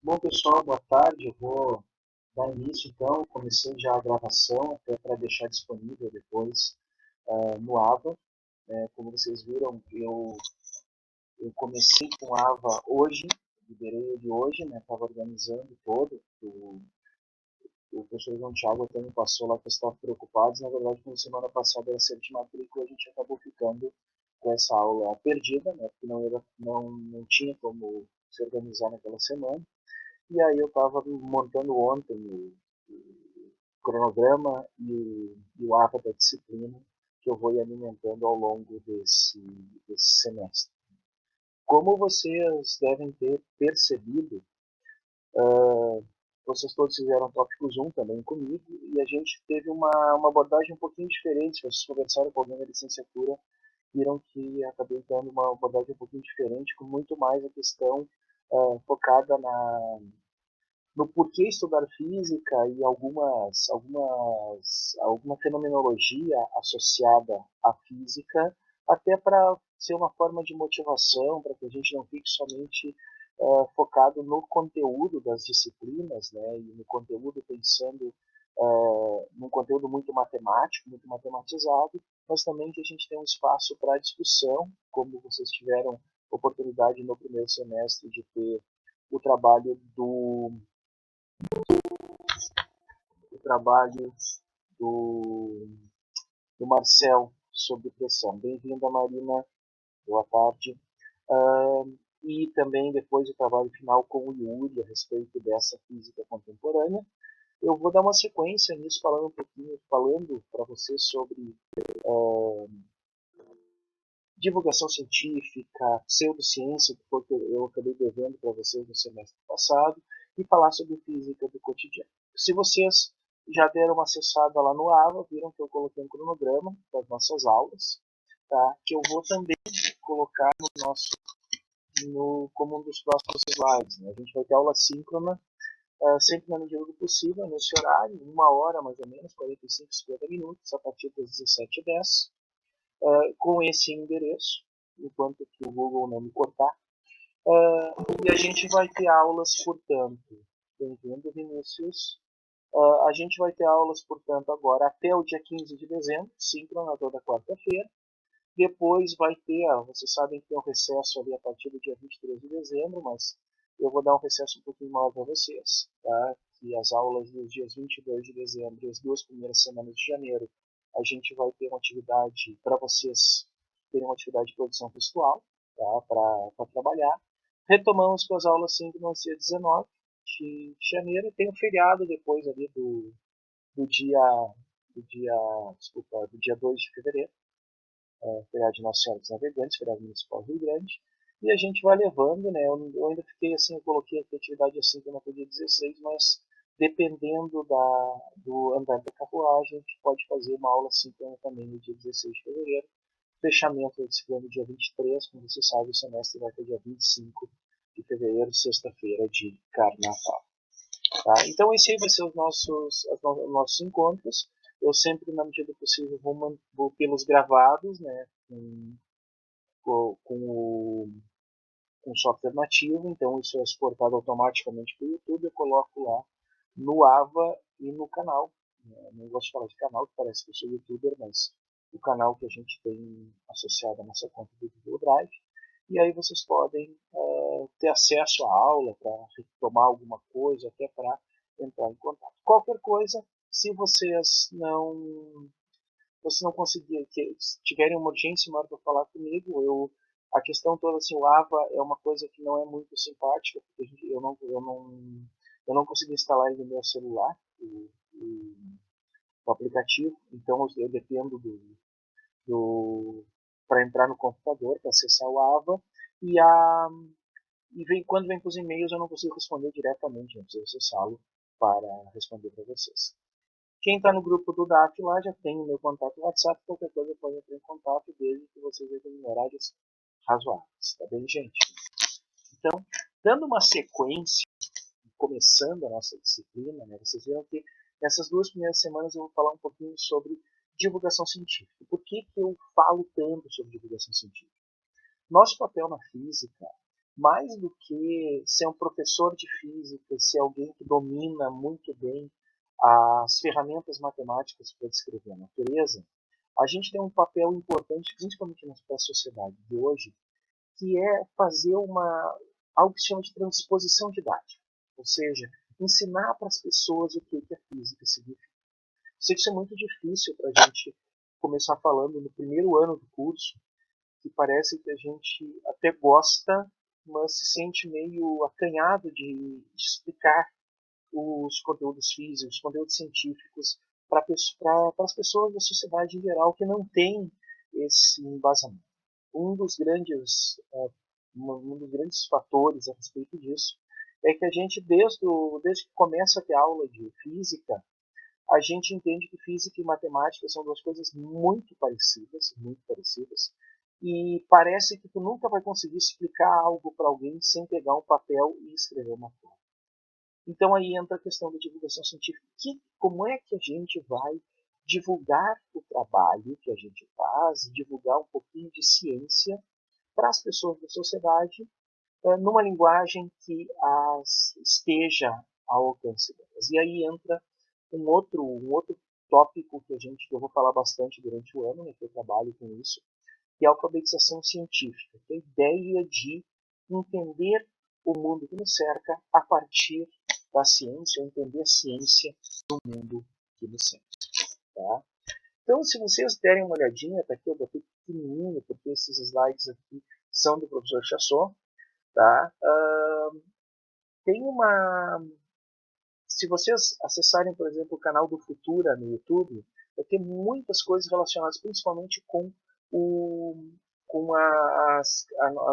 Bom, pessoal, boa tarde. Eu vou dar início, então. Comecei já a gravação, até para deixar disponível depois no Ava. Como vocês viram, eu comecei com o Ava hoje, liberei ele hoje, estava organizando todo. O professor João Thiago até me passou lá que estavam preocupados. Na verdade, como semana passada era ser de matrícula, a gente acabou ficando com essa aula perdida, porque não tinha como se organizar naquela semana. E aí eu estava montando ontem o cronograma e o APA da disciplina que eu vou ir alimentando ao longo desse semestre. Como vocês devem ter percebido, vocês todos fizeram tópicos 1 também comigo, e a gente teve uma abordagem um pouquinho diferente. Se vocês conversaram com alguém da licenciatura, viram que acabei tendo uma abordagem um pouquinho diferente, com muito mais a questão focada no porquê estudar física e alguma fenomenologia associada à física, até para ser uma forma de motivação, para que a gente não fique somente focado no conteúdo das disciplinas, e no conteúdo pensando num conteúdo muito matemático, muito matematizado, mas também que a gente tenha um espaço para discussão, como vocês tiveram oportunidade no primeiro semestre de ter o trabalho trabalho do, do Marcel sobre pressão. Bem-vinda, Marina. Boa tarde. E também depois o trabalho final com o Yuri a respeito dessa física contemporânea. Eu vou dar uma sequência nisso, falando para você sobre divulgação científica, pseudociência, que foi o que eu acabei devendo para vocês no semestre passado, e falar sobre física do cotidiano. Se vocês já deram uma acessada lá no AVA, viram que eu coloquei um cronograma das nossas aulas, tá? Que eu vou também colocar como um dos próximos slides. Né? A gente vai ter aula síncrona, sempre na medida do possível, nesse horário, 1 hora mais ou menos, 45, 50 minutos, a partir das 17h10, com esse endereço, enquanto que o Google não me cortar. E a gente vai ter aulas, portanto, bem-vindo, Vinícius. A gente vai ter aulas, portanto, agora até o dia 15 de dezembro, síncrona toda quarta-feira. Depois vai ter, vocês sabem que tem um recesso ali a partir do dia 23 de dezembro, mas eu vou dar um recesso um pouquinho maior para vocês, tá? E as aulas dos dias 22 de dezembro e as 2 primeiras semanas de janeiro, a gente vai ter uma atividade para vocês terem uma atividade de produção textual, tá? Para trabalhar. Retomamos com as aulas síncronas dia 19 de janeiro, tem um feriado depois ali do dia, do dia 2 de fevereiro, feriado de Nossa Senhora dos Navegantes, feriado municipal do Rio Grande, e a gente vai levando, né? Eu ainda fiquei assim, eu coloquei aqui a atividade assim que eu não podia 16, mas dependendo do andar da carruagem, a gente pode fazer uma aula síncrona também no dia 16 de fevereiro. Fechamento da disciplina no dia 23, como você sabe, o semestre vai ter dia 25 de fevereiro, sexta-feira de carnaval. Tá? Então, esse aí vai ser os nossos encontros. Eu sempre, na medida do possível, vou tê-los gravados, né, com software nativo, então isso é exportado automaticamente para o YouTube, eu coloco lá no AVA e no canal. Não gosto de falar de canal, que parece que eu sou youtuber, mas o canal que a gente tem associado à nossa conta do Google Drive. E aí vocês podem ter acesso à aula para retomar alguma coisa, até para entrar em contato. Qualquer coisa, se vocês não conseguirem, se tiverem uma urgência maior para falar comigo, a questão toda, assim, o AVA é uma coisa que não é muito simpática, porque eu não consegui instalar ele no meu celular, o aplicativo, então eu dependo para entrar no computador, para acessar o AVA, quando vem para os e-mails eu não consigo responder diretamente, eu preciso acessá-lo para responder para vocês. Quem está no grupo do DAF lá já tem o meu contato no WhatsApp, qualquer coisa pode entrar em contato desde que vocês tenham horários razoáveis, tá bem, gente? Então, dando uma sequência, começando a nossa disciplina, né, vocês viram que nessas 2 primeiras semanas eu vou falar um pouquinho sobre divulgação científica. Por que eu falo tanto sobre divulgação científica? Nosso papel na física mais do que ser um professor de física, ser alguém que domina muito bem as ferramentas matemáticas para descrever a natureza, a gente tem um papel importante, principalmente na sociedade de hoje, que é fazer algo que se chama de transposição didática, ou seja, ensinar para as pessoas o que a física significa. Sei que isso é muito difícil para a gente começar falando no primeiro ano do curso, que parece que a gente até gosta, mas se sente meio acanhado de explicar os conteúdos físicos, os conteúdos científicos para as pessoas da sociedade em geral que não tem esse embasamento. Um dos grandes, um dos grandes fatores a respeito disso é que a gente, desde que começa a ter aula de física, a gente entende que física e matemática são duas coisas muito parecidas, e parece que tu nunca vai conseguir explicar algo para alguém sem pegar um papel e escrever uma coisa. Então aí entra a questão da divulgação científica. Como é que a gente vai divulgar o trabalho que a gente faz, divulgar um pouquinho de ciência para as pessoas da sociedade, numa linguagem que esteja ao alcance delas. E aí entra um outro tópico que eu vou falar bastante durante o ano, né, que eu trabalho com isso, que é a alfabetização científica, que é a ideia de entender o mundo que nos cerca a partir da ciência, ou entender a ciência do mundo que nos cerca. Tá? Então, se vocês derem uma olhadinha, tá aqui eu botei pequenininho, porque esses slides aqui são do professor Chassot, tá? Tem uma... Se vocês acessarem, por exemplo, o canal do Futura no YouTube, vai ter muitas coisas relacionadas principalmente com o, as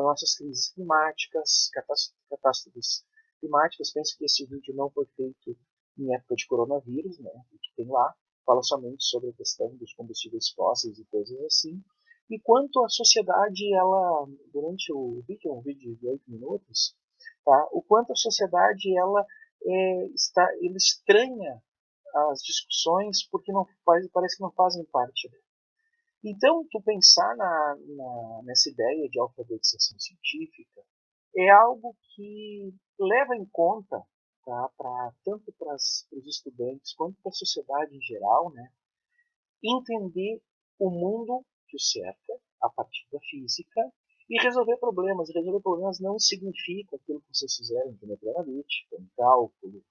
nossas crises climáticas, catástrofes climáticas. Penso que esse vídeo não foi feito em época de coronavírus, né? O que tem lá fala somente sobre a questão dos combustíveis fósseis e coisas assim. E quanto a sociedade, ela, durante o vídeo, um vídeo de 8 minutos, tá? O quanto a sociedade ele estranha as discussões porque parece que não fazem parte dela. Então, tu pensar nessa ideia de alfabetização científica é algo que leva em conta, tá, tanto para os estudantes quanto para a sociedade em geral, né, entender o mundo que o cerca a partir da física e resolver problemas. Resolver problemas não significa aquilo que vocês fizeram em geometria analítica, em cálculo,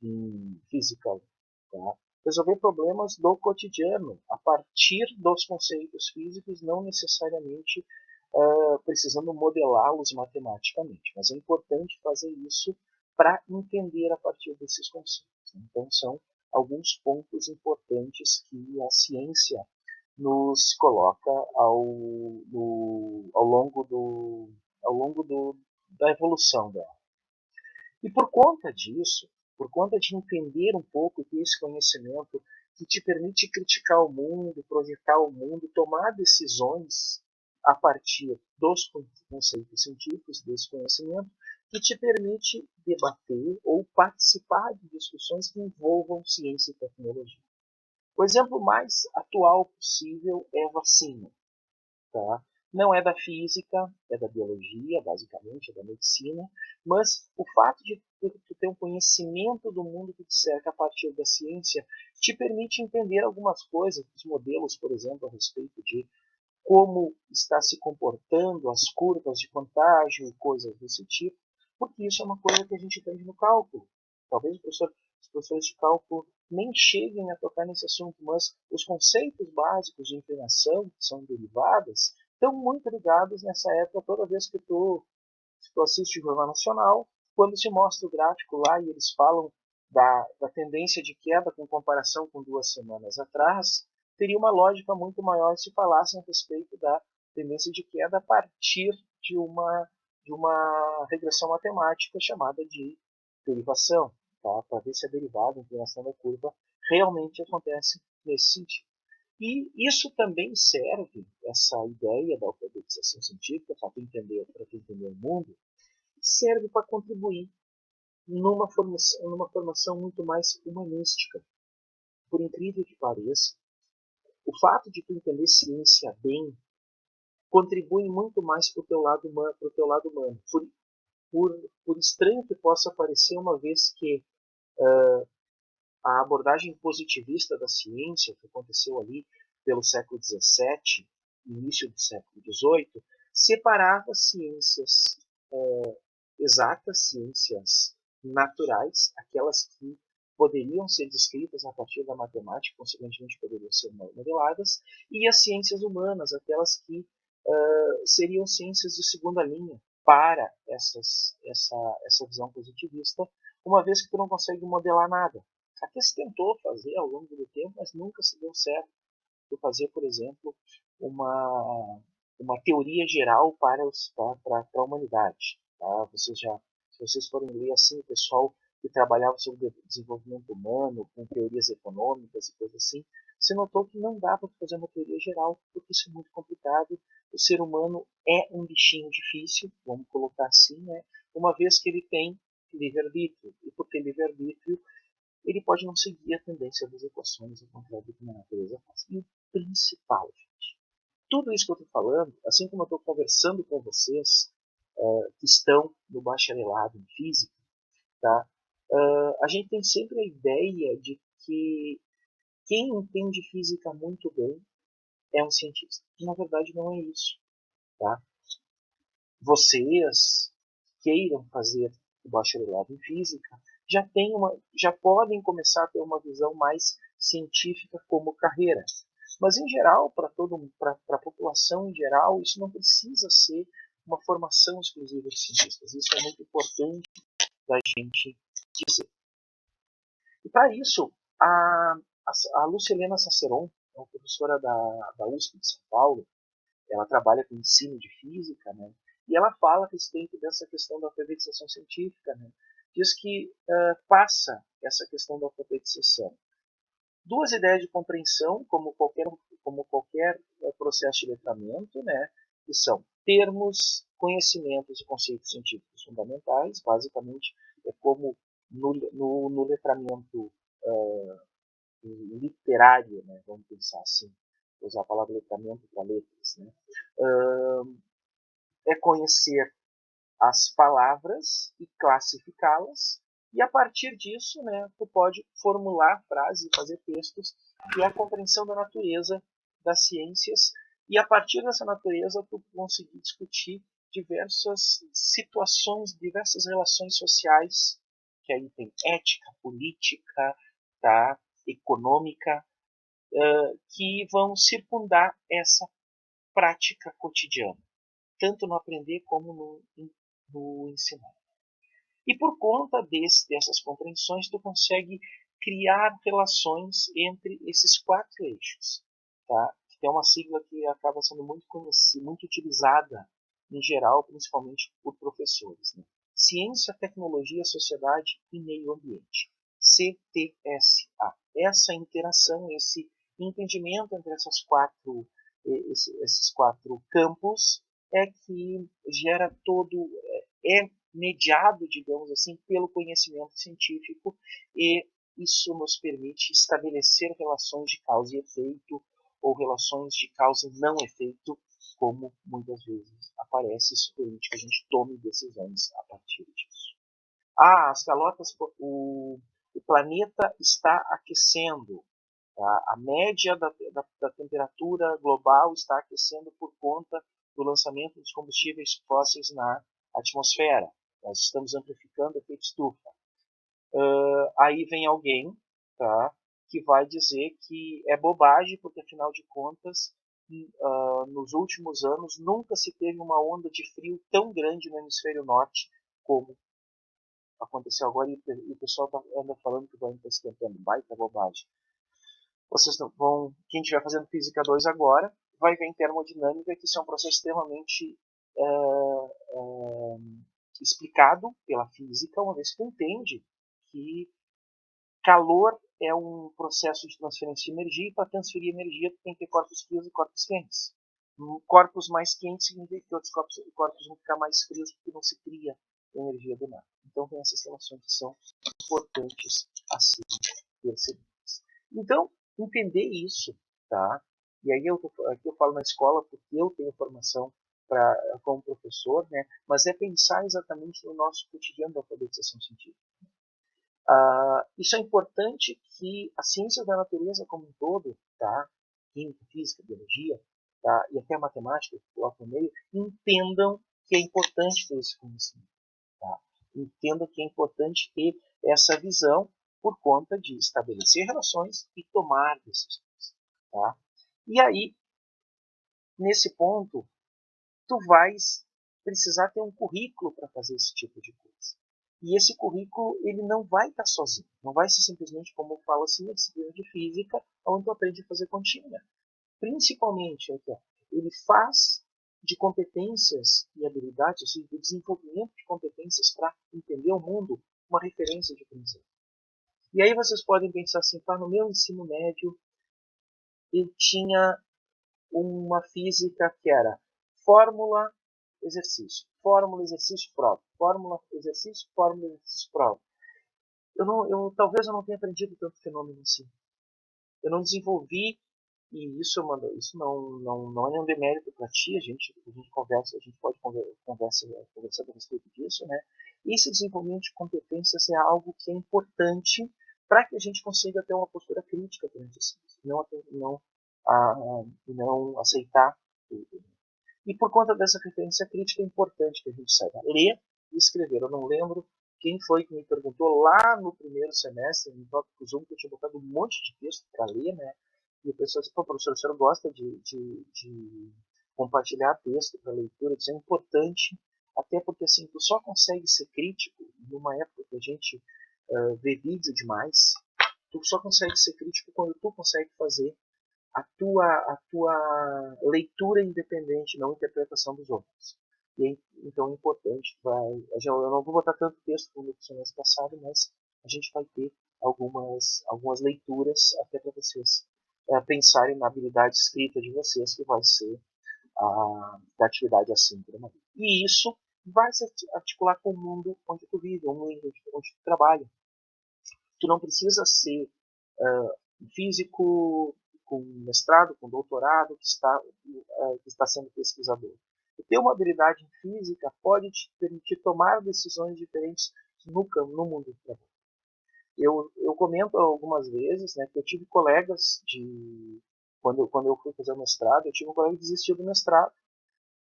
em física. Tá? Resolver problemas do cotidiano, a partir dos conceitos físicos, não necessariamente precisando modelá-los matematicamente. Mas é importante fazer isso para entender a partir desses conceitos. Então, são alguns pontos importantes que a ciência nos coloca ao longo da evolução dela. E por conta disso, por conta de entender um pouco desse conhecimento que te permite criticar o mundo, projetar o mundo, tomar decisões a partir dos conceitos científicos, desse conhecimento, que te permite debater ou participar de discussões que envolvam ciência e tecnologia. O exemplo mais atual possível é a vacina. Tá? Não é da física, é da biologia, basicamente, é da medicina, mas o fato de tu ter um conhecimento do mundo que te cerca a partir da ciência te permite entender algumas coisas, os modelos, por exemplo, a respeito de como está se comportando as curvas de contágio e coisas desse tipo, porque isso é uma coisa que a gente aprende no cálculo. Talvez os professores de cálculo nem cheguem a tocar nesse assunto, mas os conceitos básicos de inclinação, que são derivadas, estão muito ligados nessa época. Toda vez que se tu assiste o Jornal Nacional, quando se mostra o gráfico lá e eles falam da tendência de queda com comparação com 2 semanas atrás, teria uma lógica muito maior se falassem a respeito da tendência de queda a partir de uma regressão matemática chamada de derivação, tá? Para ver se a derivada, a inclinação da curva, realmente acontece nesse sentido. E isso também serve, essa ideia da alfabetização científica, para tu entender o mundo, serve para contribuir numa formação muito mais humanística. Por incrível que pareça, o fato de tu entender ciência bem contribui muito mais para o teu lado humano. por estranho que possa parecer, uma vez que a abordagem positivista da ciência, que aconteceu ali pelo século XVII, início do século XVIII, separava ciências exatas, ciências naturais, aquelas que poderiam ser descritas a partir da matemática, consequentemente poderiam ser modeladas, e as ciências humanas, aquelas que seriam ciências de segunda linha para essa visão positivista, uma vez que tu não consegue modelar nada. Aqui se tentou fazer ao longo do tempo, mas nunca se deu certo. Tu fazer, por exemplo, uma teoria geral para a humanidade. Tá? Se vocês forem ler assim, o pessoal que trabalhava sobre desenvolvimento humano, com teorias econômicas e coisas assim, você notou que não dá para fazer uma teoria geral, porque isso é muito complicado. O ser humano é um bichinho difícil, vamos colocar assim, né? Uma vez que ele tem livre-arbítrio. E por ter livre-arbítrio, ele pode não seguir a tendência das equações, ao contrário do que a natureza faz. E o principal, gente, tudo isso que eu estou falando, assim como eu estou conversando com vocês, que estão no bacharelado em física, tá? A gente tem sempre a ideia de que quem entende física muito bem é um cientista. E, na verdade, não é isso. Tá? Vocês queiram fazer o bacharelado em física, já podem começar a ter uma visão mais científica como carreira. Mas, em geral, para a população em geral, isso não precisa ser uma formação exclusiva de cientistas. Isso é muito importante da gente dizer. E para isso, a Lucilena Saceron, uma professora da USP de São Paulo, ela trabalha com ensino de física, né? E ela fala a respeito dessa questão da alfabetização científica, né? Diz que passa essa questão da alfabetização. Duas ideias de compreensão, como qualquer processo de letramento, né? Que são termos, conhecimentos e conceitos científicos fundamentais, basicamente é como no letramento literário, né? Vamos pensar assim, usar a palavra letramento para letras, né? É conhecer as palavras e classificá-las, e a partir disso, né, tu pode formular frases e fazer textos, que é a compreensão da natureza das ciências, e a partir dessa natureza tu conseguir discutir diversas situações, diversas relações sociais, que aí tem ética, política, tá, econômica, que vão circundar essa prática cotidiana, tanto no aprender como no ensinar. E por conta dessas compreensões, tu consegue criar relações entre esses quatro eixos, tá? Que é uma sigla que acaba sendo muito conhecida, muito utilizada em geral, principalmente por professores, né? Ciência, tecnologia, sociedade e meio ambiente. CTSA. Essa interação, esse entendimento entre esses quatro campos é que gera é mediado, digamos assim, pelo conhecimento científico, e isso nos permite estabelecer relações de causa e efeito, ou relações de causa e não efeito, como muitas vezes aparece. Isso permite que a gente tome decisões a partir disso. As calotas, o planeta está aquecendo. Tá? A média da temperatura global está aquecendo por conta do lançamento dos combustíveis fósseis na atmosfera. Nós estamos amplificando o efeito estufa. Aí vem alguém, tá, que vai dizer que é bobagem, porque afinal de contas, nos últimos anos nunca se teve uma onda de frio tão grande no hemisfério norte como aconteceu agora, e o pessoal anda falando que o planeta está esquentando. Baita bobagem. Vocês vão, quem estiver fazendo Física 2 agora, vai ver em termodinâmica que isso é um processo extremamente explicado pela física, uma vez que entende que calor é um processo de transferência de energia, e para transferir energia tem que ter corpos frios e corpos quentes. Corpos mais quentes significa que outros corpos vão ficar mais frios, porque não se cria energia do nada. Então tem essas relações que são importantes a ser percebidas. Então, entender isso, tá? E aí aqui eu falo na escola porque eu tenho formação como professor, né? Mas é pensar exatamente no nosso cotidiano da alfabetização científica. Isso é importante que as ciências da natureza como um todo, tá? Química, física, biologia, tá? E até a matemática, que coloca no meio, entendam que é importante ter esse conhecimento. Tá? Entendam que é importante ter essa visão por conta de estabelecer relações e tomar decisões. Tá? E aí, nesse ponto, tu vais precisar ter um currículo para fazer esse tipo de coisa. E esse currículo, ele não vai estar sozinho. Não vai ser simplesmente, como eu falo assim, a disciplina de física, onde tu aprende a fazer continha. Principalmente, ele faz de competências e habilidades, ou seja, do desenvolvimento de competências para entender o mundo, uma referência de princípio. E aí vocês podem pensar assim, no meu ensino médio, eu tinha uma física que era fórmula, exercício, fórmula, exercício, prova, fórmula, exercício, prova. Talvez eu não tenha aprendido tanto fenômeno assim. Eu não desenvolvi, e isso não é nenhum demérito para ti, a gente conversa, a gente pode conversar a respeito disso, né? Esse desenvolvimento de competências é algo que é importante para que a gente consiga ter uma postura crítica perante a ciência, não aceitar tudo. E por conta dessa referência crítica é importante que a gente saiba ler e escrever. Eu não lembro quem foi que me perguntou lá no primeiro semestre, no tópico Zoom, que eu tinha botado um monte de texto para ler, né? E a pessoa disse, professor, o senhor gosta de compartilhar texto para leitura? Isso é importante, até porque assim, tu só consegue ser crítico numa época que a gente vê vídeo demais, tu só consegue ser crítico quando tu consegue fazer a tua leitura independente, não a interpretação dos outros. Então é importante, eu não vou botar tanto texto como no semestre passado, mas a gente vai ter algumas leituras até para vocês pensarem na habilidade escrita de vocês, que vai ser da atividade assíncrona. E isso vai se articular com o mundo onde tu vive, o mundo onde tu trabalha. Tu não precisa ser físico com mestrado, com doutorado, que está sendo pesquisador. E ter uma habilidade em física pode te permitir tomar decisões diferentes no mundo do trabalho. Eu comento algumas vezes, né, que eu tive colegas quando eu fui fazer o mestrado, eu tive um colega que desistiu do mestrado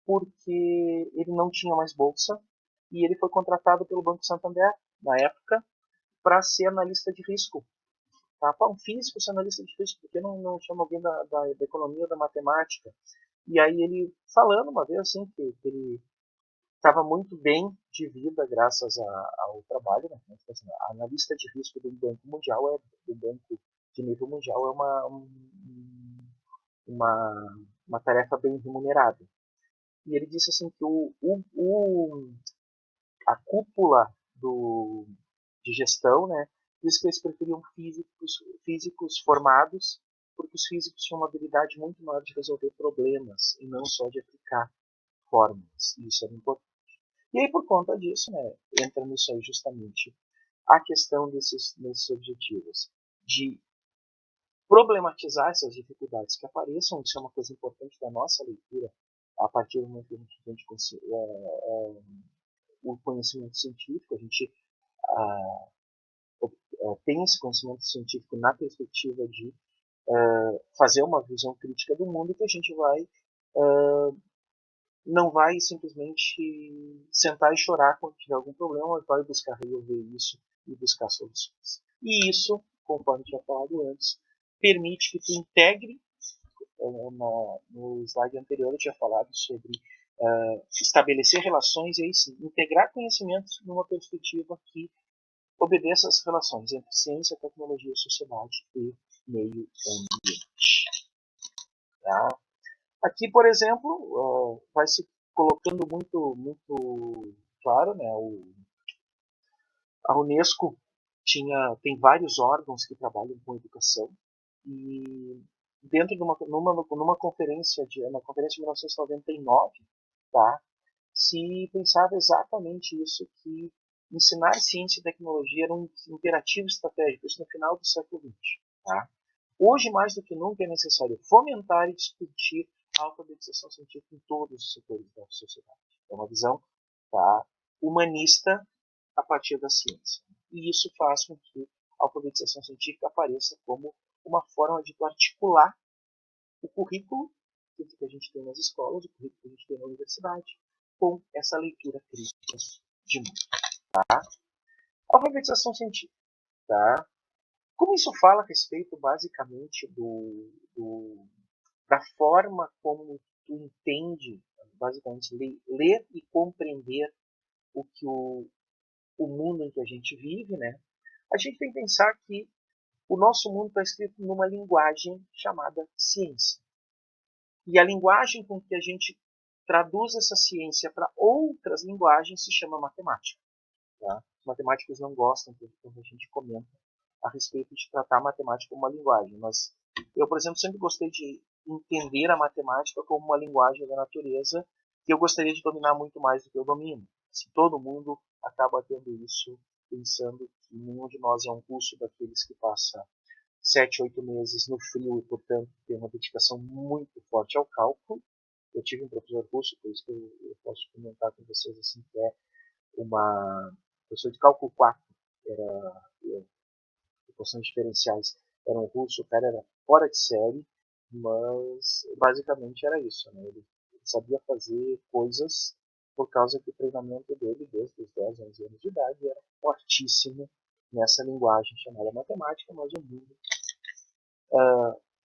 porque ele não tinha mais bolsa e ele foi contratado pelo Banco Santander, na época, para ser analista de risco. Um físico ser analista de risco, porque não chama alguém da economia ou da matemática? E aí ele falando uma vez assim que ele estava muito bem de vida graças ao trabalho, né? A analista de risco do Banco Mundial, do Banco de nível mundial, é uma tarefa bem remunerada. E ele disse assim que a cúpula de gestão, né, diz que eles preferiam físicos formados, porque os físicos tinham uma habilidade muito maior de resolver problemas e não só de aplicar fórmulas. E isso era importante. E aí, por conta disso, né, entra nisso aí justamente a questão desses objetivos, de problematizar essas dificuldades que apareçam. Isso é uma coisa importante da nossa leitura, a partir do momento que a gente o conhecimento científico, a gente tem esse conhecimento científico na perspectiva de fazer uma visão crítica do mundo, que a gente não vai simplesmente sentar e chorar quando tiver algum problema, vai buscar resolver isso e buscar soluções. E isso, conforme tinha falado antes, permite que tu integre, no slide anterior eu tinha falado sobre estabelecer relações, e aí sim, integrar conhecimentos numa perspectiva que obedeça às relações entre ciência, tecnologia, sociedade e meio ambiente. Tá? Aqui, por exemplo, vai se colocando muito claro, né, a Unesco tem vários órgãos que trabalham com educação, e dentro de numa conferência na conferência de 1999, tá, se pensava exatamente isso, que ensinar ciência e tecnologia era um imperativo estratégico, isso no final do século XX. Tá? Hoje, mais do que nunca, é necessário fomentar e discutir a alfabetização científica em todos os setores da de sociedade. É uma visão, tá, humanista a partir da ciência. E isso faz com que a alfabetização científica apareça como uma forma de articular o currículo que a gente tem nas escolas, o currículo que a gente tem na universidade, com essa leitura crítica de mundo. Tá? Alfabetização científica. Tá? Como isso fala a respeito, basicamente, da forma como tu entende, basicamente, ler e compreender o mundo em que a gente vive, né? A gente tem que pensar que o nosso mundo está escrito numa linguagem chamada ciência. E a linguagem com que a gente traduz essa ciência para outras linguagens se chama matemática. Tá? Os matemáticos não gostam quando a gente comenta a respeito de tratar a matemática como uma linguagem, mas eu, por exemplo, sempre gostei de entender a matemática como uma linguagem da natureza que eu gostaria de dominar muito mais do que eu domino. Assim, todo mundo acaba tendo isso, pensando que nenhum de nós é um russo daqueles que passa 7, 8 meses no frio e, portanto, tem uma dedicação muito forte ao cálculo. Eu tive um professor russo, por isso que eu posso comentar com vocês assim, que é uma professor de cálculo 4, era equações diferenciais, era um russo, o cara era fora de série, mas basicamente era isso, né? Ele sabia fazer coisas por causa que o treinamento dele, desde os 10, 11 anos de idade, era fortíssimo nessa linguagem chamada matemática, mas o mundo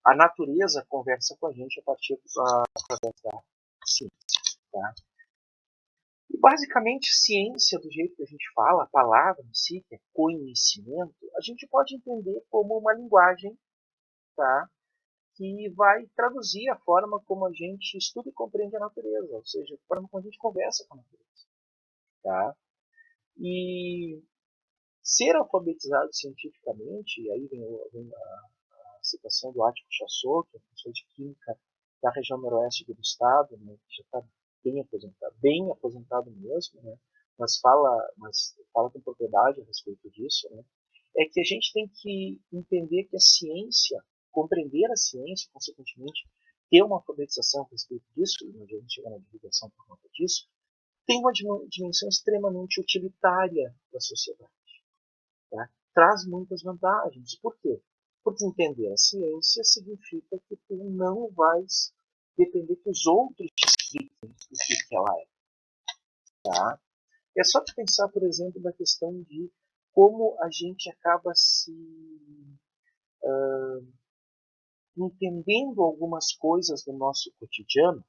a natureza conversa com a gente a partir através da ciência. Tá? E basicamente, ciência, do jeito que a gente fala, a palavra em si, que é conhecimento, a gente pode entender como uma linguagem, tá, que vai traduzir a forma como a gente estuda e compreende a natureza, ou seja, a forma como a gente conversa com a natureza. Tá? E ser alfabetizado cientificamente, e aí vem a citação do Ático Chassot, que é professor de química da região noroeste do estado, né, que já está bem aposentado mesmo, né, mas fala com propriedade a respeito disso, né, é que a gente tem que entender que a ciência, compreender a ciência, consequentemente, ter uma alfabetização a respeito disso, e onde a gente chega na divulgação por conta disso, tem uma dimensão extremamente utilitária da sociedade. Tá? Traz muitas vantagens. Por quê? Porque entender a ciência significa que tu não vais depender que os outros te expliquem o que ela é. Tá? É só tu pensar, por exemplo, na questão de como a gente acaba se entendendo algumas coisas do nosso cotidiano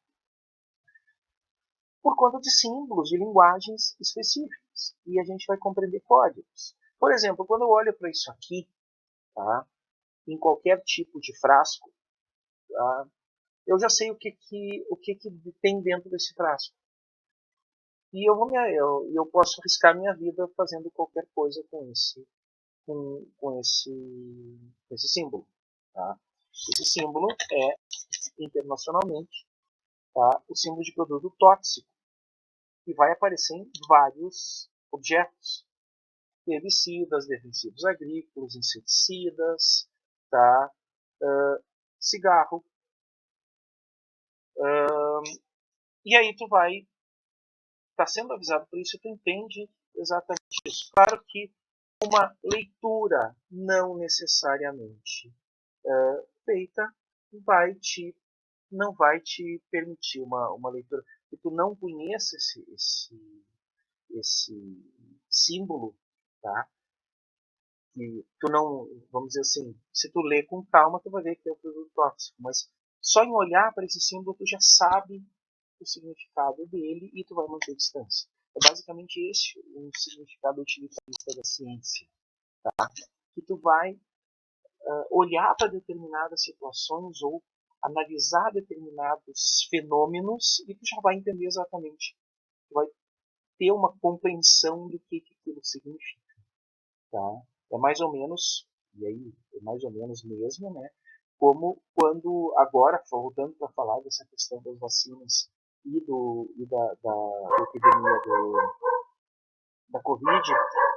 por conta de símbolos, de linguagens específicas. E a gente vai compreender códigos. Por exemplo, quando eu olho para isso aqui, tá? Em qualquer tipo de frasco, tá? Eu já sei o que tem dentro desse frasco. E eu posso arriscar minha vida fazendo qualquer coisa com esse símbolo. Tá? Esse símbolo é, internacionalmente, tá, o símbolo de produto tóxico, que vai aparecer em vários objetos. Herbicidas, defensivos agrícolas, inseticidas, tá? Cigarro. E aí tu vai estar sendo avisado por isso e tu entende exatamente isso. Claro que uma leitura não necessariamente feita não vai te permitir uma leitura que tu não conheça esse símbolo, tá? Que tu não, vamos dizer assim, se tu ler com calma, tu vai ver que é o produto tóxico, mas só em olhar para esse símbolo tu já sabe o significado dele e tu vai manter distância. É basicamente esse o significado utilitarista da ciência, tá? Que tu vai olhar para determinadas situações ou analisar determinados fenômenos e tu já vai entender exatamente, tu vai ter uma compreensão do que aquilo significa, tá? É mais ou menos, e aí é mais ou menos mesmo, né? Como quando, agora, voltando para falar dessa questão das vacinas e da epidemia da Covid,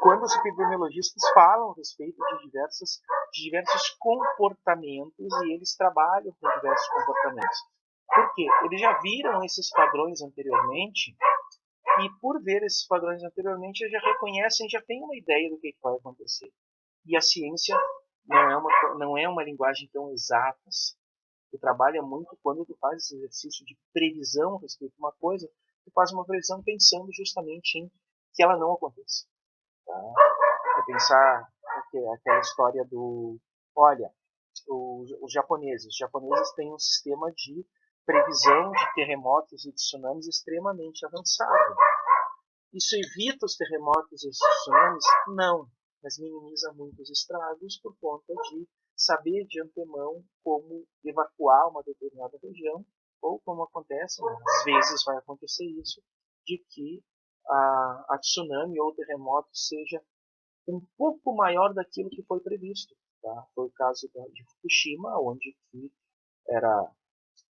quando os epidemiologistas falam a respeito de diversos comportamentos e eles trabalham com diversos comportamentos. Por quê? Eles já viram esses padrões anteriormente e por ver esses padrões anteriormente, eles já reconhecem, já têm uma ideia do que vai acontecer. E a ciência não é uma linguagem tão exata. Tu trabalha muito quando tu faz esse exercício de previsão a respeito de uma coisa, tu faz uma previsão pensando justamente em que ela não aconteça. Tá? Vou pensar aquela história do... Olha, os japoneses têm um sistema de previsão de terremotos e tsunamis extremamente avançado. Isso evita os terremotos e os tsunamis? Não, mas minimiza muitos estragos por conta de saber de antemão como evacuar uma determinada região, ou como acontece, às vezes vai acontecer isso, de que a tsunami ou o terremoto seja um pouco maior daquilo que foi previsto. Tá? Foi o caso de Fukushima, onde que era,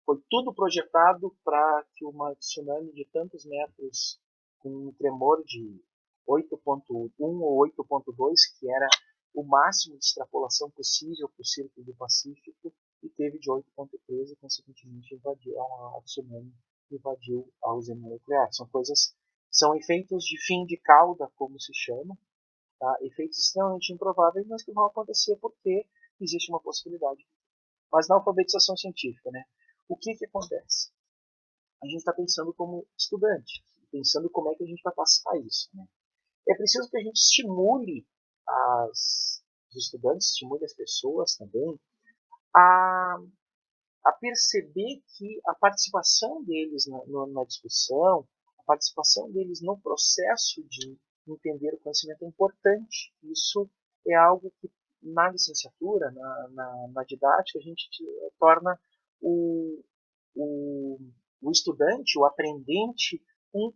foi tudo projetado para que uma tsunami de tantos metros, com um tremor de 8.1 ou 8.2, que era o máximo de extrapolação possível para o Círculo do Pacífico, e teve de 8.13 e, consequentemente, invadiu a tsunami, invadiu a usina nuclear. São efeitos de fim de cauda, como se chama, tá? Efeitos extremamente improváveis, mas que vão acontecer porque existe uma possibilidade. Mas na alfabetização científica, né? O que acontece? A gente está pensando como estudante, pensando como é que a gente vai passar isso. Né? É preciso que a gente estimule os estudantes, estimule as pessoas também a, a perceber que a participação deles na discussão, a participação deles no processo de entender o conhecimento é importante. Isso é algo que na licenciatura, na didática, a gente torna o, o, o estudante, o aprendente, um,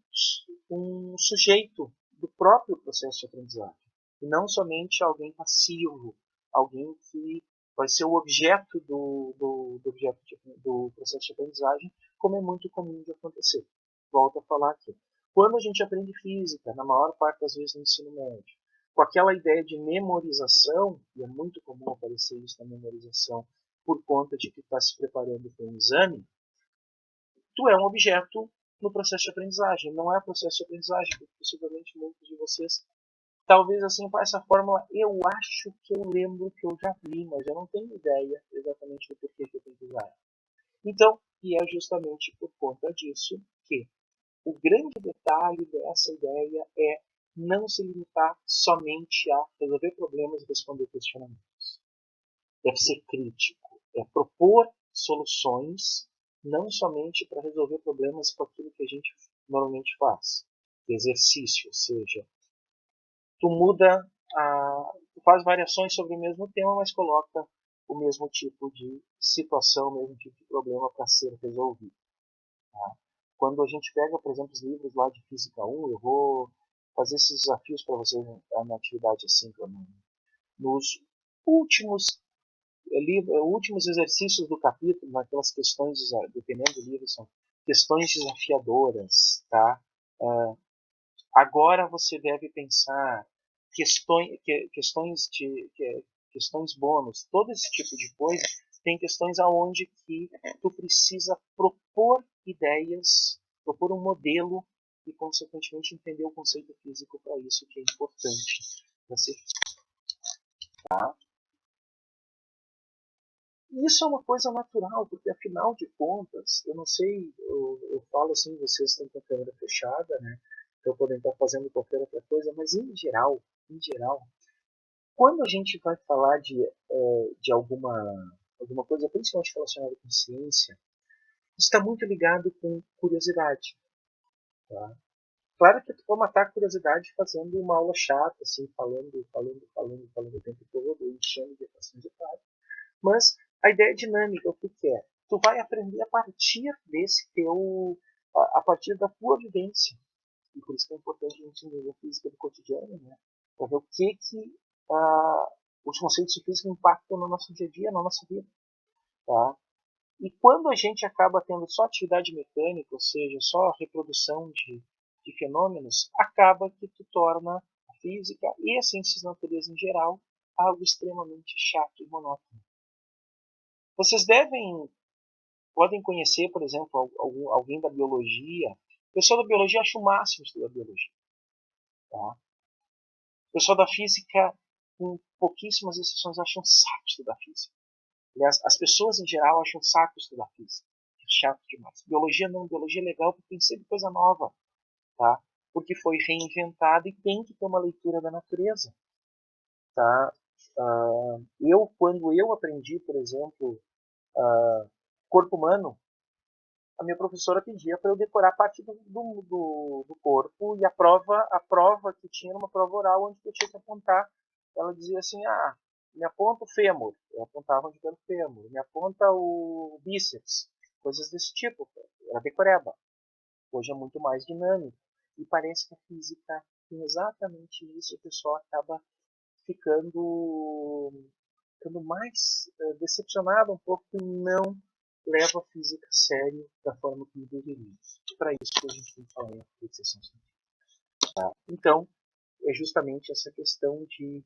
um sujeito do próprio processo de aprendizagem. E não somente alguém passivo, alguém que vai ser o objeto do processo de aprendizagem, como é muito comum de acontecer. Volto a falar aqui. Quando a gente aprende física, na maior parte das vezes no ensino médio, com aquela ideia de memorização, e é muito comum aparecer isso na memorização, por conta de que está se preparando para um exame, tu é um objeto no processo de aprendizagem. Não é processo de aprendizagem, porque possivelmente muitos de vocês, talvez assim, para essa fórmula, eu acho que eu lembro que eu já vi, mas eu não tenho ideia exatamente do porquê que eu tenho que usar. Então, e é justamente por conta disso que o grande detalhe dessa ideia é não se limitar somente a resolver problemas e responder questionamentos. Deve ser crítico, é propor soluções não somente para resolver problemas com aquilo que a gente normalmente faz. Exercício, ou seja, tu muda, tu faz variações sobre o mesmo tema, mas coloca o mesmo tipo de situação, o mesmo tipo de problema para ser resolvido. Tá? Quando a gente pega, por exemplo, os livros lá de Física 1, eu vou fazer esses desafios para vocês na atividade assíncrona. Nos últimos últimos exercícios do capítulo, naquelas questões, dependendo do livro, são questões desafiadoras, tá? Agora você deve pensar questões bônus, todo esse tipo de coisa. Tem questões aonde que tu precisa propor ideias, propor um modelo e, consequentemente, entender o conceito físico para isso, que é importante. Tá? E isso é uma coisa natural, porque afinal de contas, eu não sei, eu falo assim, vocês estão com a câmera fechada, né? Então podem estar fazendo qualquer outra coisa, mas em geral, quando a gente vai falar de alguma coisa, principalmente relacionada com ciência, está muito ligado com curiosidade. Tá? Claro que tu pode matar a curiosidade fazendo uma aula chata, assim, falando o tempo todo, enchendo de equações de fato. Mas a ideia é dinâmica, o que é? Tu vai aprender a partir a partir da tua vivência. E por isso que é importante a gente entender a física do cotidiano, né? Para ver o que os conceitos de física impactam no nosso dia a dia, na nossa vida. Tá? E quando a gente acaba tendo só atividade mecânica, ou seja, só reprodução de fenômenos, acaba que tu torna a física e as ciências da natureza em geral algo extremamente chato e monótono. Vocês devem podem conhecer, por exemplo, alguém da biologia. O pessoal da biologia acha o máximo estudar biologia. Tá? O pessoal da física, com pouquíssimas exceções, acham um saco estudar física. Aliás, as pessoas em geral acham um saco estudar física. É chato demais. Biologia não, biologia é legal porque tem sempre coisa nova. Tá? Porque foi reinventada e tem que ter uma leitura da natureza. Tá? Quando eu aprendi, por exemplo, corpo humano, a minha professora pedia para eu decorar parte do corpo e a prova que tinha era uma prova oral onde eu tinha que apontar. Ela dizia assim, me aponta o fêmur. Eu apontava onde era o fêmur. Me aponta o bíceps. Coisas desse tipo. Era decoreba. Hoje é muito mais dinâmico. E parece que a física tem exatamente isso. O pessoal acaba ficando mais decepcionado um pouco e não leva a física a sério da forma como deveria. Para isso que a gente tem que falar em fixação científica. Tá? Então, é justamente essa questão de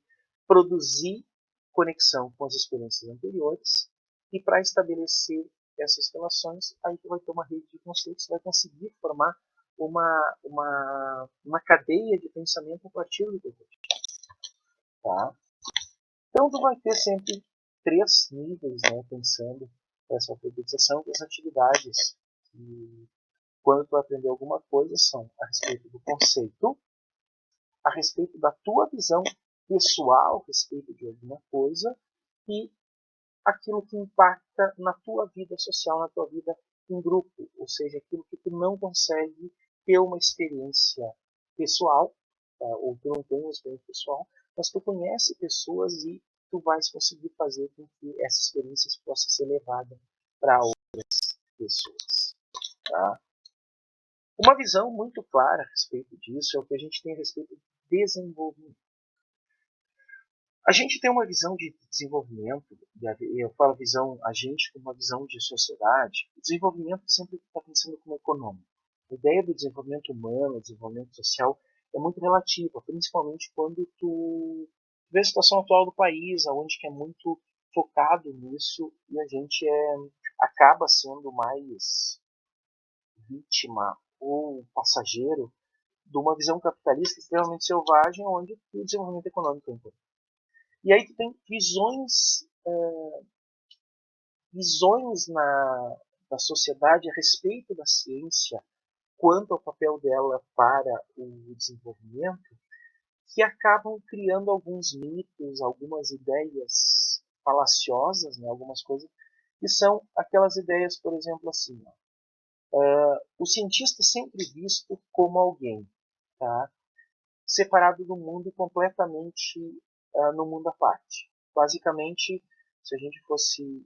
produzir conexão com as experiências anteriores e para estabelecer essas relações, aí tu vai ter uma rede de conceitos, vai conseguir formar uma cadeia de pensamento a partir do teu cotidiano. Tá? Então, tu vai ter sempre 3 níveis, né, pensando essa alfabetização, as atividades que, quando tu aprender alguma coisa, são a respeito do conceito, a respeito da tua visão pessoal a respeito de alguma coisa e aquilo que impacta na tua vida social, na tua vida em grupo, ou seja, aquilo que tu não consegue ter uma experiência pessoal, tá? Ou tu não tem uma experiência pessoal, mas tu conhece pessoas e tu vais conseguir fazer com que essa experiência possa ser levada para outras pessoas. Tá? Uma visão muito clara a respeito disso é o que a gente tem a respeito de desenvolvimento. A gente tem uma visão de desenvolvimento, eu falo visão, a gente com uma visão de sociedade, o desenvolvimento sempre está pensando como econômico. A ideia do desenvolvimento humano, desenvolvimento social, é muito relativa, principalmente quando tu vê a situação atual do país, onde que é muito focado nisso e a gente acaba sendo mais vítima ou passageiro de uma visão capitalista extremamente selvagem, onde o desenvolvimento econômico é importante. E aí tu tem visões da sociedade a respeito da ciência, quanto ao papel dela para o desenvolvimento, que acabam criando alguns mitos, algumas ideias falaciosas, né, algumas coisas, que são aquelas ideias, por exemplo, assim, o cientista sempre visto como alguém, tá? Separado do mundo completamente no mundo à parte. Basicamente, se a gente fosse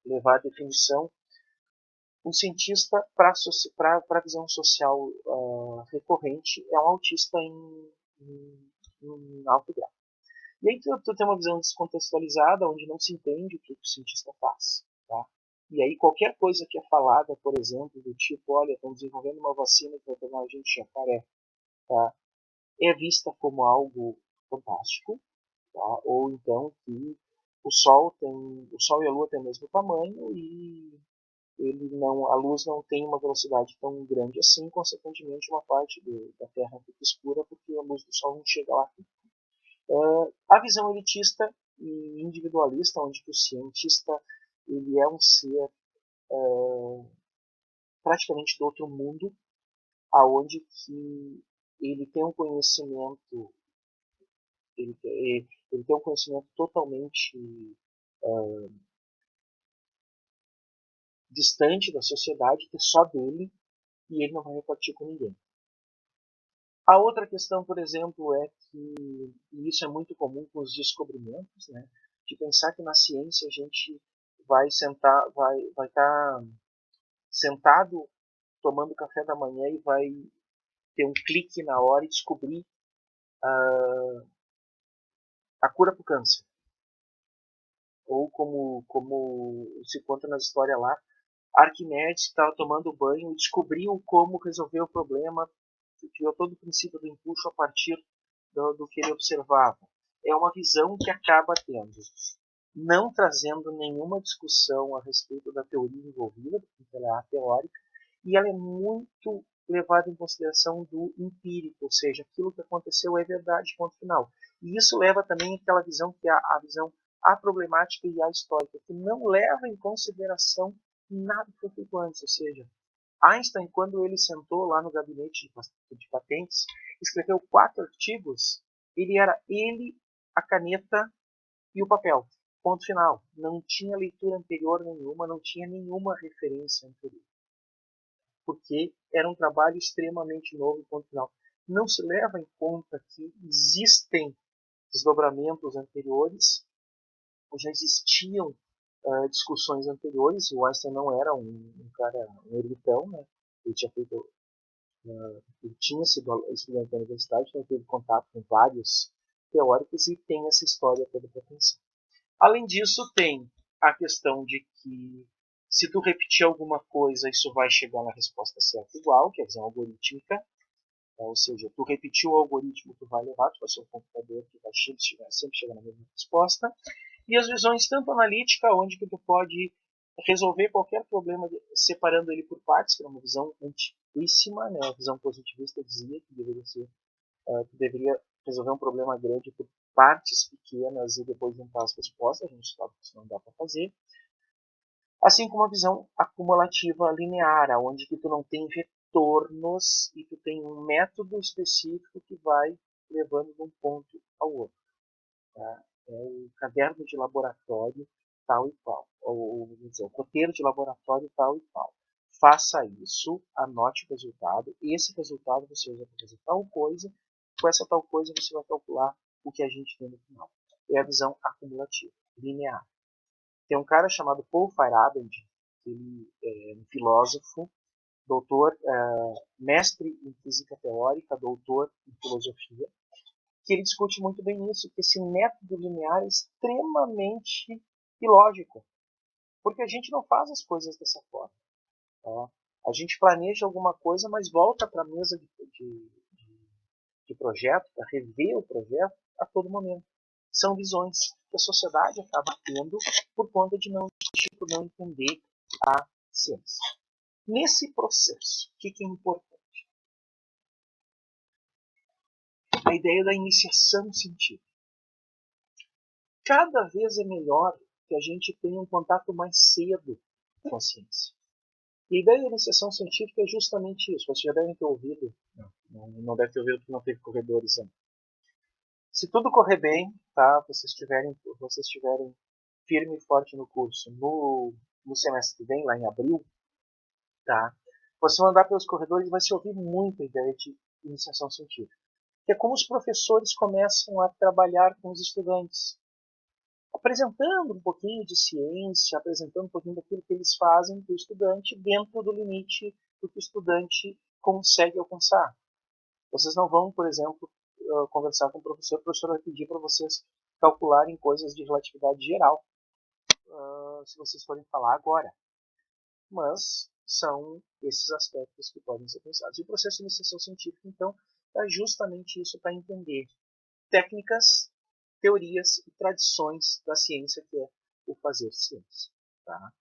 levar a definição, um cientista para a visão social recorrente é um autista em alto grau. E aí tu tem uma visão descontextualizada, onde não se entende o que o cientista faz. Tá? E aí qualquer coisa que é falada, por exemplo, do tipo, olha, estão desenvolvendo uma vacina que vai tornar a gente jacaré, tá? É vista como algo fantástico, tá? Ou então que o Sol e a Lua têm o mesmo tamanho e a luz não tem uma velocidade tão grande assim, consequentemente uma parte da Terra fica escura porque a luz do Sol não chega lá. A visão elitista e individualista, onde o cientista ele é um ser praticamente do outro mundo, aonde que ele tem um conhecimento ele tem um conhecimento totalmente distante da sociedade, que é só dele, e ele não vai repartir com ninguém. A outra questão, por exemplo, é que, e isso é muito comum com os descobrimentos, né, de pensar que na ciência a gente vai estar sentado tomando café da manhã e vai ter um clique na hora e descobrir a cura para o câncer. Ou como se conta na história lá, Arquimedes estava tomando banho e descobriu como resolver o problema, criou todo o princípio do empuxo a partir do que ele observava. É uma visão que acaba tendo não trazendo nenhuma discussão a respeito da teoria envolvida, porque ela é ateórica, e ela é muito levada em consideração do empírico, ou seja, aquilo que aconteceu é verdade, ponto final. E isso leva também àquela visão que é a visão problemática e histórica, que não leva em consideração nada que foi feito antes, ou seja, Einstein, quando ele sentou lá no gabinete de patentes, escreveu 4 artigos, ele, a caneta e o papel. Ponto final. Não tinha leitura anterior nenhuma, não tinha nenhuma referência anterior. Porque era um trabalho extremamente novo, ponto final. Não se leva em conta que existem desdobramentos anteriores, ou já existiam discussões anteriores. O Einstein não era um cara, um eruditão, né? Ele tinha feito, ele tinha sido estudante da universidade, então teve contato com vários teóricos e tem essa história toda para pensar. Além disso, tem a questão de que se tu repetir alguma coisa, isso vai chegar na resposta certa igual, que é a visão algorítmica. Ou seja, tu repetiu o algoritmo, tu vai levar, tu vai ser um computador que vai sempre chegar na mesma resposta. E as visões tanto analítica, onde que tu pode resolver qualquer problema separando ele por partes, que é uma visão antiquíssima, né? A visão positivista dizia que tu deveria resolver um problema grande por partes pequenas e depois juntar as respostas. A gente sabe que isso não dá para fazer. Assim como a visão acumulativa linear, onde que tu não tem retornos e tu tem um método específico que vai levando de um ponto ao outro. Tá? É o caderno de laboratório tal e tal, ou dizer, o roteiro de laboratório tal e tal. Faça isso, anote o resultado, e esse resultado você usa para fazer tal coisa, com essa tal coisa você vai calcular o que a gente tem no final. É a visão acumulativa, linear. Tem um cara chamado Paul Feyerabend, que ele é um filósofo, doutor, mestre em física teórica, doutor em filosofia, que ele discute muito bem isso, que esse método linear é extremamente ilógico, porque a gente não faz as coisas dessa forma. Tá? A gente planeja alguma coisa, mas volta para a mesa de projeto, para rever o projeto a todo momento. São visões que a sociedade acaba tendo por conta de não entender a ciência. Nesse processo, o que é importante? A ideia da iniciação científica. Cada vez é melhor que a gente tenha um contato mais cedo com a ciência. E a ideia da iniciação científica é justamente isso. Vocês já devem ter ouvido, não deve ter ouvido porque não teve corredores ainda. Se tudo correr bem, tá? Vocês estiverem firme e forte no curso, no semestre que vem, lá em abril, tá? Você vai andar pelos corredores e vai se ouvir muita ideia de iniciação científica. Que é como os professores começam a trabalhar com os estudantes, apresentando um pouquinho de ciência, apresentando um pouquinho daquilo que eles fazem para o estudante dentro do limite do que o estudante consegue alcançar. Vocês não vão, por exemplo, conversar com o professor vai pedir para vocês calcularem coisas de relatividade geral, se vocês forem falar agora. Mas são esses aspectos que podem ser pensados. E o processo de iniciação científica, então, é justamente isso para entender técnicas, teorias e tradições da ciência, que é o fazer ciência. Tá?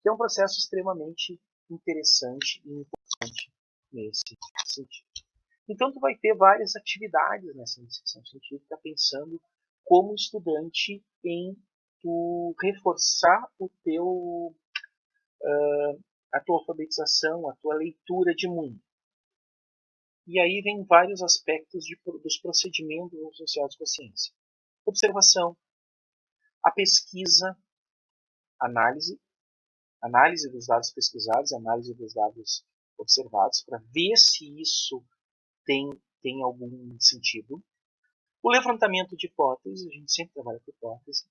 Que é um processo extremamente interessante e importante nesse sentido. Então, tu vai ter várias atividades nessa iniciação científica, pensando como estudante em tu reforçar a tua alfabetização, a tua leitura de mundo. E aí vem vários aspectos dos procedimentos associados com a ciência. Observação, a pesquisa, análise dos dados pesquisados, análise dos dados observados, para ver se isso tem algum sentido. O levantamento de hipóteses, a gente sempre trabalha com hipótese.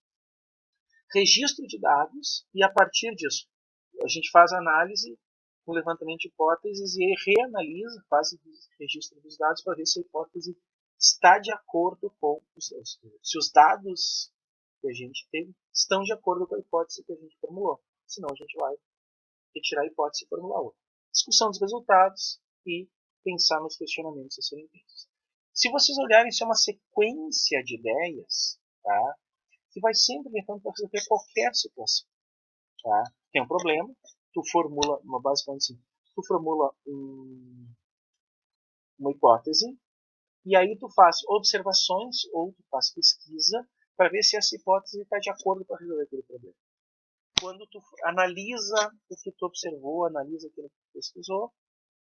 Registro de dados, e a partir disso, a gente faz análise, o levantamento de hipóteses e reanalisa, faz o registro dos dados para ver se a hipótese está de acordo com se os dados que a gente teve estão de acordo com a hipótese que a gente formulou. Senão a gente vai retirar a hipótese e formular outra. Discussão dos resultados e pensar nos questionamentos a serem feitos. Se vocês olharem, isso é uma sequência de ideias, tá? que vai sempre levando para resolver qualquer situação. Tá? Tem um problema, tu formula, basicamente assim, tu formula uma hipótese, e aí tu faz observações ou tu faz pesquisa para ver se essa hipótese está de acordo para resolver aquele problema. Quando tu analisa o que tu observou, analisa aquilo que tu pesquisou,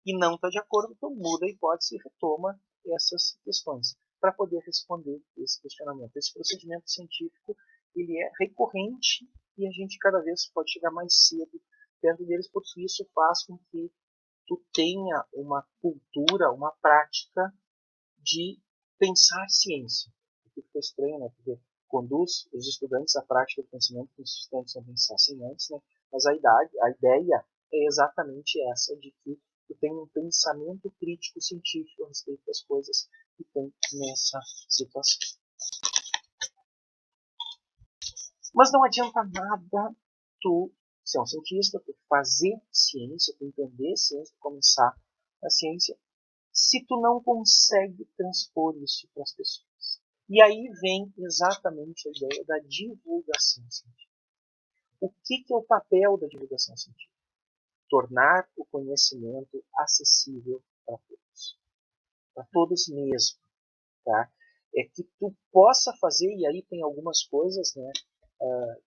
e não está de acordo, tu muda a hipótese e retoma essas questões para poder responder esse questionamento. Esse procedimento científico ele é recorrente e a gente cada vez pode chegar mais cedo perto deles, porque isso faz com que tu tenha uma cultura, uma prática de pensar ciência. O que fica estranho, né? Porque conduz os estudantes à prática do conhecimento que os estudantes não pensassem antes, né? Mas a ideia é exatamente essa, de que tu tem um pensamento crítico científico a respeito das coisas que tem nessa situação. Mas não adianta nada tu ser um cientista, tu fazer ciência, tu entender ciência, tu começar a ciência, se tu não consegue transpor isso para as pessoas. E aí vem exatamente a ideia da divulgação científica. O que é o papel da divulgação científica? Tornar o conhecimento acessível para todos mesmo. Tá? É que tu possa fazer, e aí tem algumas coisas, né,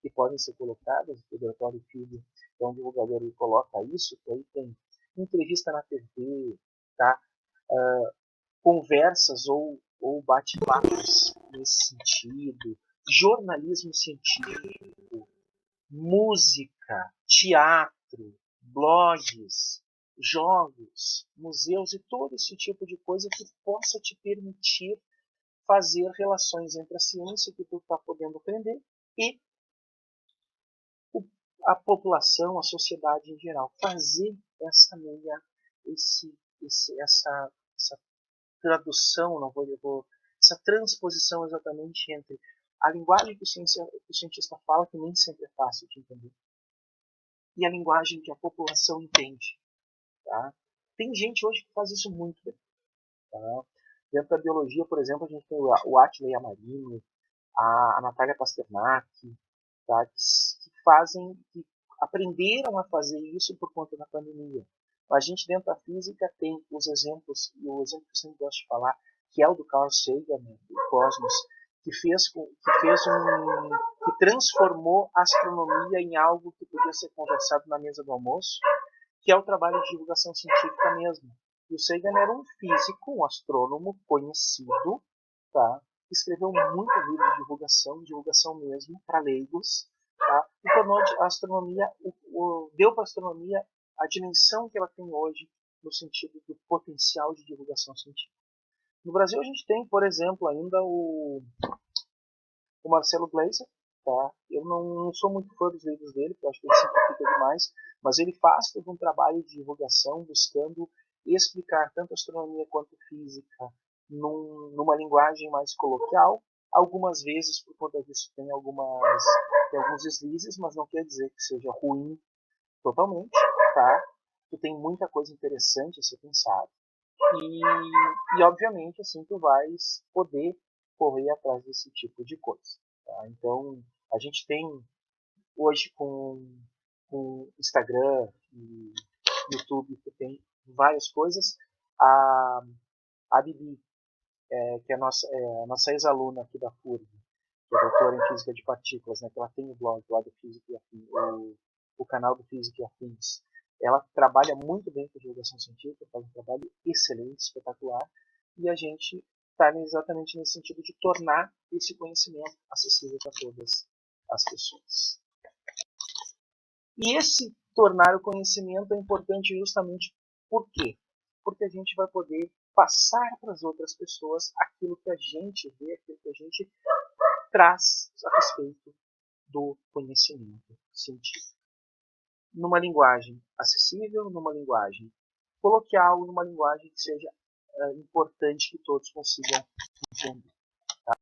que podem ser colocadas, o Diretório Filho, que é um divulgador, ele coloca isso, que aí tem entrevista na TV, tá? Conversas ou bate-papos nesse sentido, jornalismo científico, música, teatro, blogs, jogos, museus e todo esse tipo de coisa que possa te permitir fazer relações entre a ciência que tu está podendo aprender e a população, a sociedade em geral. Fazer essa meia, essa tradução, não vou, essa transposição exatamente entre a linguagem que o cientista fala, que nem sempre é fácil de entender, e a linguagem que a população entende. Tá? Tem gente hoje que faz isso muito bem. Tá? Dentro da biologia, por exemplo, a gente tem o Attila Yamarino, a Natália Pasternak, tá? que aprenderam a fazer isso por conta da pandemia. A gente, dentro da física, tem os exemplos, e o exemplo que eu sempre gosto de falar, que é o do Carl Sagan, né, do Cosmos, que transformou a astronomia em algo que podia ser conversado na mesa do almoço, que é o trabalho de divulgação científica mesmo. E o Sagan era um físico, um astrônomo conhecido, tá? Que escreveu muito livro de divulgação mesmo, para leigos, tá? E tornou a astronomia, deu para a astronomia a dimensão que ela tem hoje no sentido do potencial de divulgação científica. No Brasil a gente tem, por exemplo, ainda o Marcelo Gleiser, tá? Eu não sou muito fã dos livros dele, porque eu acho que ele simplifica demais, mas ele faz todo um trabalho de divulgação buscando explicar tanto astronomia quanto física numa linguagem mais coloquial. Algumas vezes, por conta disso, tem alguns deslizes, mas não quer dizer que seja ruim totalmente, tá? Tu tem muita coisa interessante a ser pensado. E obviamente, assim, tu vais poder correr atrás desse tipo de coisa. Tá? Então, a gente tem hoje com Instagram e YouTube, que tem várias coisas. A Bibi, que é a nossa ex-aluna aqui da FURG, que é doutora em Física de Partículas, né, que ela tem o blog lá do Física e Afins, o canal do Física e Afins. Ela trabalha muito bem com divulgação científica, faz um trabalho excelente, espetacular, e a gente está exatamente nesse sentido de tornar esse conhecimento acessível para todas as pessoas. E esse tornar o conhecimento é importante justamente por quê? Porque a gente vai poder passar para as outras pessoas aquilo que a gente vê, aquilo que a gente traz a respeito do conhecimento científico. Numa linguagem acessível, numa linguagem coloquial, numa linguagem que seja importante que todos consigam entender. Tá?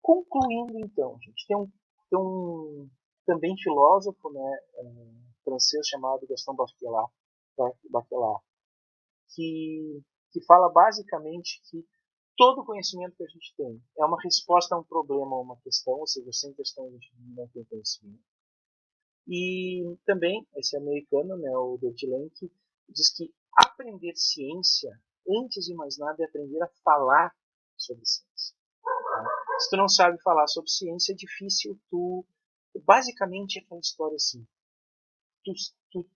Concluindo, então, gente, tem um também filósofo, né, francês chamado Gaston Bachelard, que fala basicamente que todo o conhecimento que a gente tem é uma resposta a um problema ou uma questão, ou seja, sem questão a gente não tem conhecimento. E também, esse americano, né, o David Lenk, diz que aprender ciência, antes de mais nada, é aprender a falar sobre ciência. Tá? Se tu não sabe falar sobre ciência, é difícil tu... Basicamente, é aquela história assim. Tu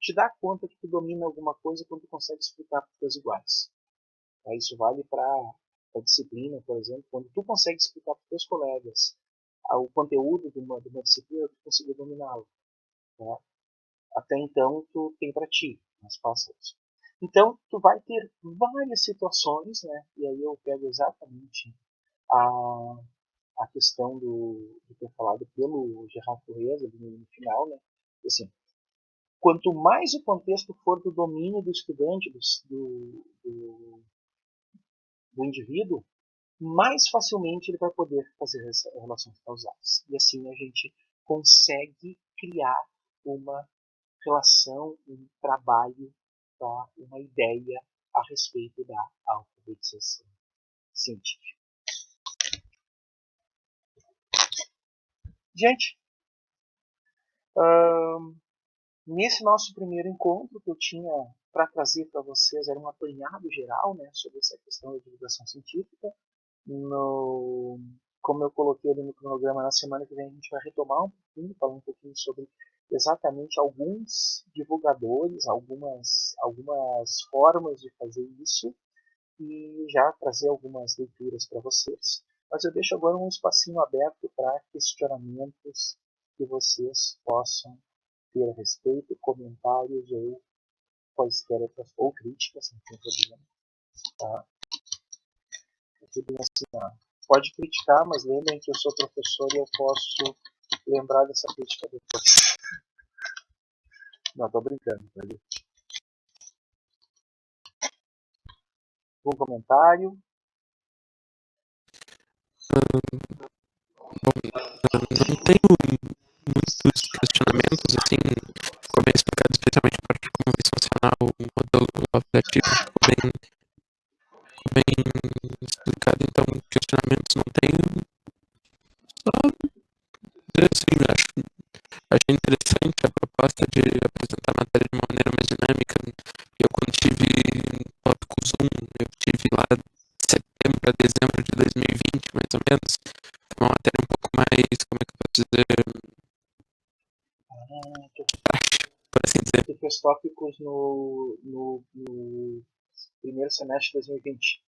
te dá conta que tu domina alguma coisa quando tu consegue explicar para os teus iguais. Tá? Isso vale para a disciplina, por exemplo. Quando tu consegue explicar para os teus colegas o conteúdo de uma disciplina, tu consegue dominá-la. Tá? Até então, tu tem para ti, mas faça isso. Então, tu vai ter várias situações, né? E aí eu pego exatamente a, a questão do que é falado pelo Gerard Torres no final, né? Assim, quanto mais o contexto for do domínio do estudante, do indivíduo, mais facilmente ele vai poder fazer as relações causais. E assim a gente consegue criar uma relação, um trabalho, tá? Uma ideia a respeito da alfabetização científica. Gente, nesse nosso primeiro encontro que eu tinha para trazer para vocês era um apanhado geral, né, sobre essa questão da divulgação científica. Como eu coloquei ali no cronograma, na semana que vem a gente vai retomar um pouquinho, falar um pouquinho sobre exatamente alguns divulgadores, algumas formas de fazer isso e já trazer algumas leituras para vocês. Mas eu deixo agora um espacinho aberto para questionamentos que vocês possam ter a respeito, comentários ou quaisquer outras, ou críticas, não tem problema. Tá? Bem assim, ó. Pode criticar, mas lembrem que eu sou professor e eu posso lembrar dessa crítica depois. Não, tô brincando, tá? Um comentário? Bom, não tenho muitos questionamentos, assim, ficou bem explicado, especialmente a parte de como vai funcionar o modelo aplicativo, ficou bem explicado, então questionamentos não tenho, só assim, achei interessante a proposta de apresentar a matéria de uma maneira mais dinâmica. Eu quando tive tópicos 1, eu tive lá de setembro a dezembro de 2020, mais ou menos, foi uma matéria um pouco mais, como é que eu posso dizer, por assim dizer. Tu fez tópicos no primeiro semestre de 2020.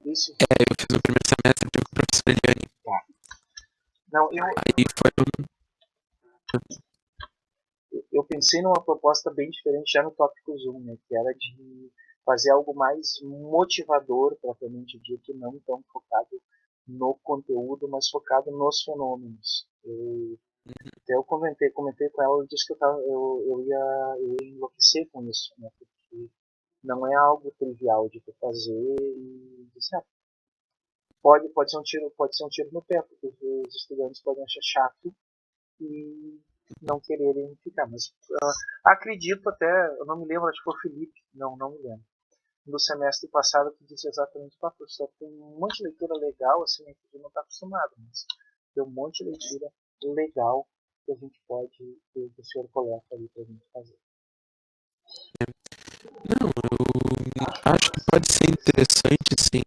Isso? Eu fiz o primeiro semestre com a professora Eliane. Tá. Não, Aí foi eu pensei numa proposta bem diferente já no tópicos 1, né, que era de fazer algo mais motivador, propriamente dito, não tão focado no conteúdo, mas focado nos fenômenos. Até eu comentei com ela, eu disse que eu ia enlouquecer com isso, né, porque não é algo trivial de tu fazer e disse, pode ser um tiro no pé, porque os estudantes podem achar chato e não quererem ficar. Mas acredito até, eu não me lembro, acho que foi o Felipe, não me lembro, do semestre passado que disse exatamente para professor, tem um monte de leitura legal, assim, a gente não está acostumado, mas tem um monte de leitura legal que a gente pode, que o senhor coloca ali para a gente fazer. Não, eu acho que pode ser interessante, sim.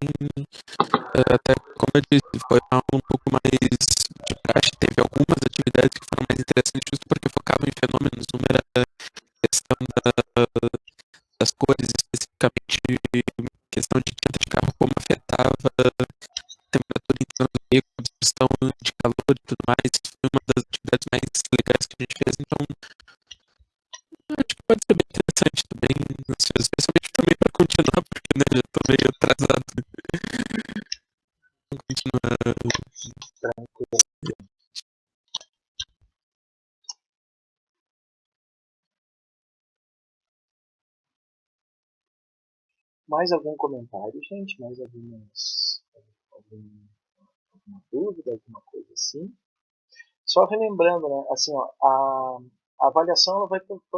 Até como eu disse, foi algo um pouco mais de praxe. Teve algumas atividades que foram mais interessantes justo porque focavam em fenômenos, uma era a questão das cores, especificamente questão de tinta de carro, como afetava a temperatura interna do veículo, absorção de calor e tudo mais. Foi uma das atividades mais legais que a gente fez, então acho que pode ser bem interessante também, especialmente também para continuar, porque né, já estou meio atrasado. Vamos continuar. Tranquilo. Mais algum comentário, gente? Mais alguma dúvida, alguma coisa assim? Só relembrando, né, assim, ó, a avaliação ela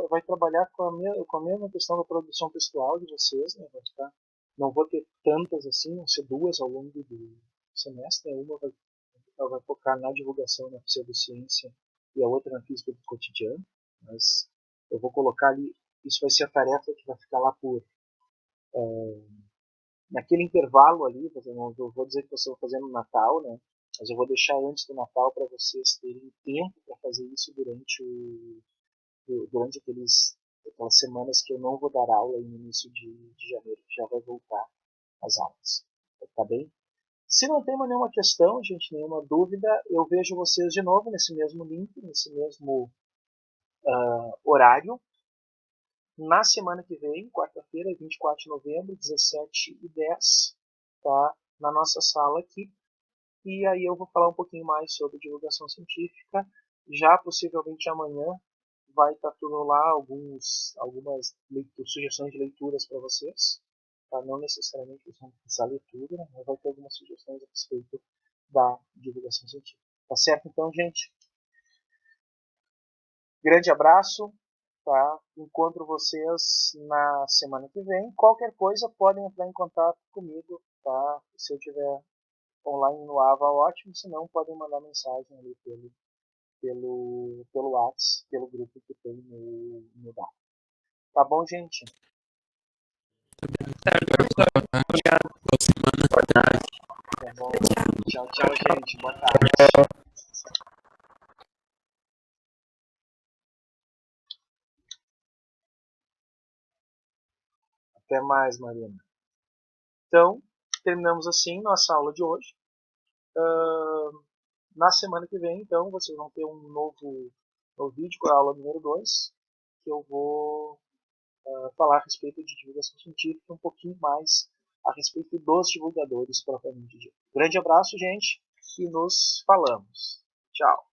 vai trabalhar com a mesma questão da produção textual de vocês, né, vai ficar Não vou ter tantas assim, vão ser 2 ao longo do semestre. Uma vai focar na divulgação na pseudociência e a outra na física do cotidiano. Mas eu vou colocar ali, isso vai ser a tarefa que vai ficar lá por naquele intervalo ali. Eu vou dizer que vocês vão fazer no Natal, né? Mas eu vou deixar antes do Natal para vocês terem tempo para fazer isso durante aquelas semanas que eu não vou dar aula no início de janeiro, que já vai voltar as aulas. Tá bem? Se não tem nenhuma questão, gente, nenhuma dúvida, eu vejo vocês de novo nesse mesmo link, nesse mesmo horário, na semana que vem, quarta-feira, 24 de novembro, 17h10, tá? Na nossa sala aqui. E aí eu vou falar um pouquinho mais sobre divulgação científica. Já possivelmente amanhã vai estar tudo lá, algumas sugestões de leituras para vocês. Tá? Não necessariamente vocês vão precisar ler tudo, né? Mas vai ter algumas sugestões a respeito da divulgação científica. Tá certo então, gente? Grande abraço. Tá? Encontro vocês na semana que vem. Qualquer coisa podem entrar em contato comigo. Tá? Se eu tiver online no AVA, ótimo. Se não, podem mandar mensagem ali pelo WhatsApp, pelo grupo que tem no DAP. Tá bom, gente? Boa semana. Tá bom. Tchau, tchau, gente. Boa tarde. Até mais, Marina. Então, terminamos assim nossa aula de hoje. Na semana que vem, então, vocês vão ter um novo vídeo com a aula número 2, que eu vou falar a respeito de divulgação científica, um pouquinho mais a respeito dos divulgadores propriamente dito. Grande abraço, gente, e nos falamos. Tchau.